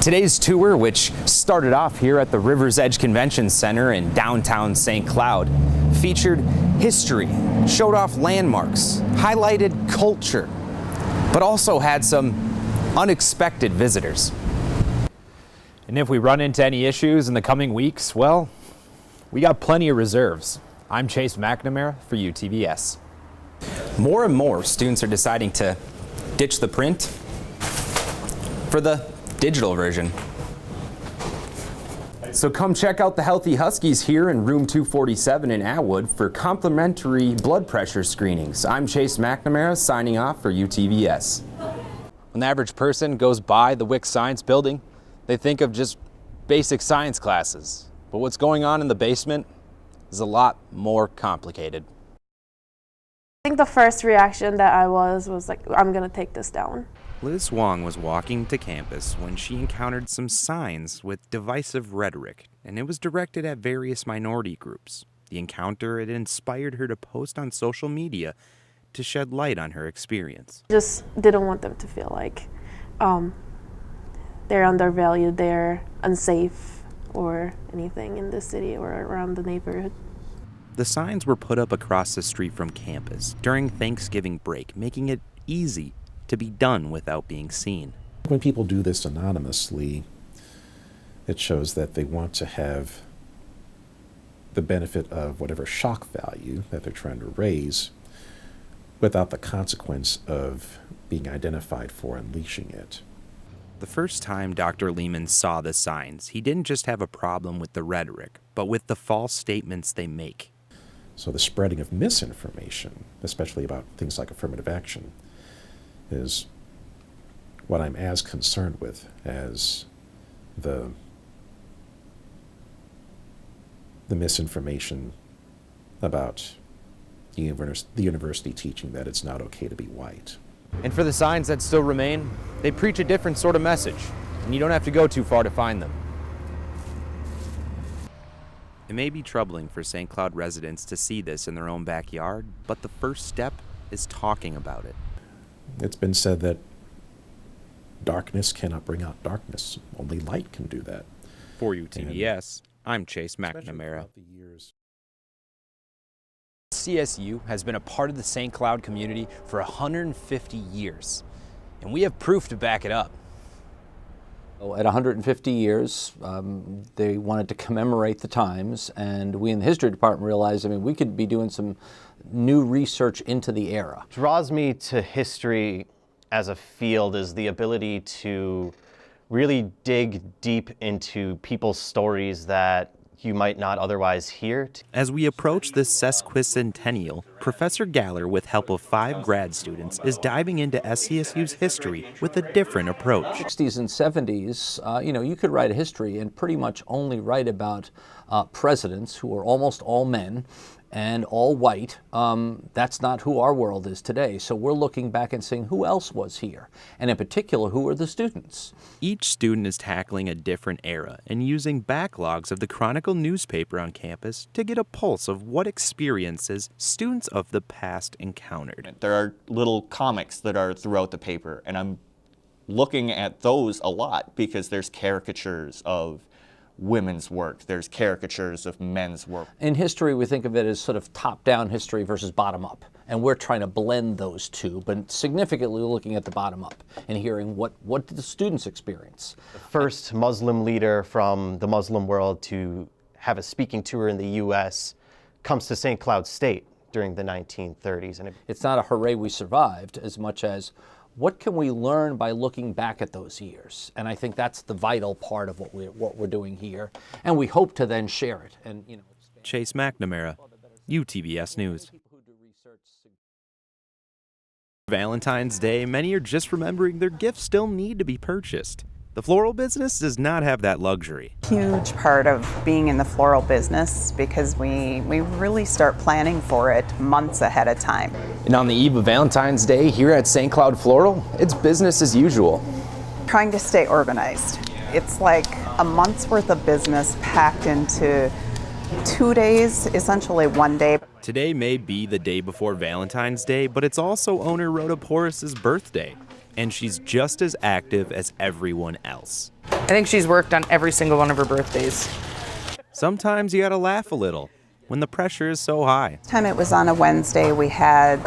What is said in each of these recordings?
Today's tour, which started off here at the River's Edge Convention Center in downtown St. Cloud, featured history, showed off landmarks, highlighted culture, but also had some unexpected visitors. And if we run into any issues in the coming weeks, well, we got plenty of reserves. I'm Chase McNamara for UTVS. More and more students are deciding to ditch the print for the digital version. So come check out the Healthy Huskies here in room 247 in Atwood for complimentary blood pressure screenings. I'm Chase McNamara signing off for UTVS. When the average person goes by the Wick Science Building, they think of just basic science classes. But what's going on in the basement is a lot more complicated. I think the first reaction that I was like, I'm gonna take this down. Liz Wong was walking to campus when she encountered some signs with divisive rhetoric, and it was directed at various minority groups. The encounter had inspired her to post on social media to shed light on her experience. Just didn't want them to feel like they're undervalued, they're unsafe, or anything in this city or around the neighborhood. The signs were put up across the street from campus during Thanksgiving break, making it easy to be done without being seen. When people do this anonymously, it shows that they want to have the benefit of whatever shock value that they're trying to raise without the consequence of being identified for unleashing it. The first time Dr. Lehman saw the signs, he didn't just have a problem with the rhetoric, but with the false statements they make. So the spreading of misinformation, especially about things like affirmative action, is what I'm as concerned with as the misinformation about the university teaching that it's not okay to be white. And for the signs that still remain, they preach a different sort of message, and you don't have to go too far to find them. It may be troubling for St. Cloud residents to see this in their own backyard, but the first step is talking about it. It's been said that darkness cannot bring out darkness. Only light can do that. For UTVS, I'm Chase McNamara. CSU has been a part of the St. Cloud community for 150 years, and we have proof to back it up. At 150 years, they wanted to commemorate the times, and we in the history department realized, we could be doing some new research into the era. Draws me to history as a field is the ability to really dig deep into people's stories that you might not otherwise hear. As we approach this sesquicentennial, Professor Galler, with help of 5 grad students, is diving into SCSU's history with a different approach. 60s and 70s, you could write a history and pretty much only write about presidents who are almost all men and all white. That's not who our world is today. So we're looking back and saying, who else was here? And in particular, who are the students? Each student is tackling a different era and using backlogs of the Chronicle newspaper on campus to get a pulse of what experiences students of the past encountered. There are little comics that are throughout the paper, and I'm looking at those a lot because there's caricatures of women's work, there's caricatures of men's work. In history, we think of it as sort of top-down history versus bottom-up, and we're trying to blend those two, but significantly looking at the bottom-up and hearing what did the students experience. The first Muslim leader from the Muslim world to have a speaking tour in the U.S. comes to St. Cloud State during the 1930s. And it's not a hooray we survived as much as what can we learn by looking back at those years? And I think that's the vital part of what we're doing here. And we hope to then share it. And Chase McNamara, UTVS News. Valentine's Day, many are just remembering their gifts still need to be purchased. The floral business does not have that luxury. Huge part of being in the floral business because we really start planning for it months ahead of time. And on the eve of Valentine's Day here at St. Cloud Floral, it's business as usual. Trying to stay organized. It's like a month's worth of business packed into 2 days, essentially 1 day. Today may be the day before Valentine's Day, but it's also owner Rhoda Porras' birthday. And she's just as active as everyone else. I think she's worked on every single one of her birthdays. Sometimes you gotta laugh a little when the pressure is so high. Time it was on a Wednesday, we had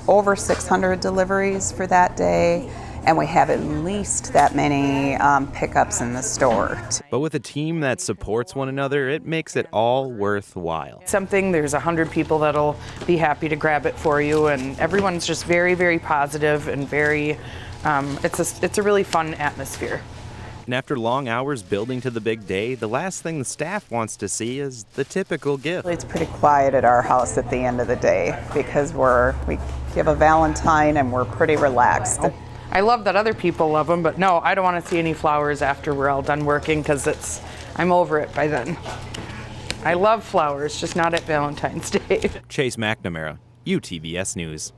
over 600 deliveries for that day, and we have at least that many pickups in the store. But with a team that supports one another, it makes it all worthwhile. Something, there's 100 people that'll be happy to grab it for you, and everyone's just very, very positive and very, it's a really fun atmosphere. And after long hours building to the big day, the last thing the staff wants to see is the typical gift. It's pretty quiet at our house at the end of the day because we give a Valentine and we're pretty relaxed. I love that other people love them, but no, I don't want to see any flowers after we're all done working because I'm over it by then. I love flowers, just not at Valentine's Day. Chase McNamara, UTVS News.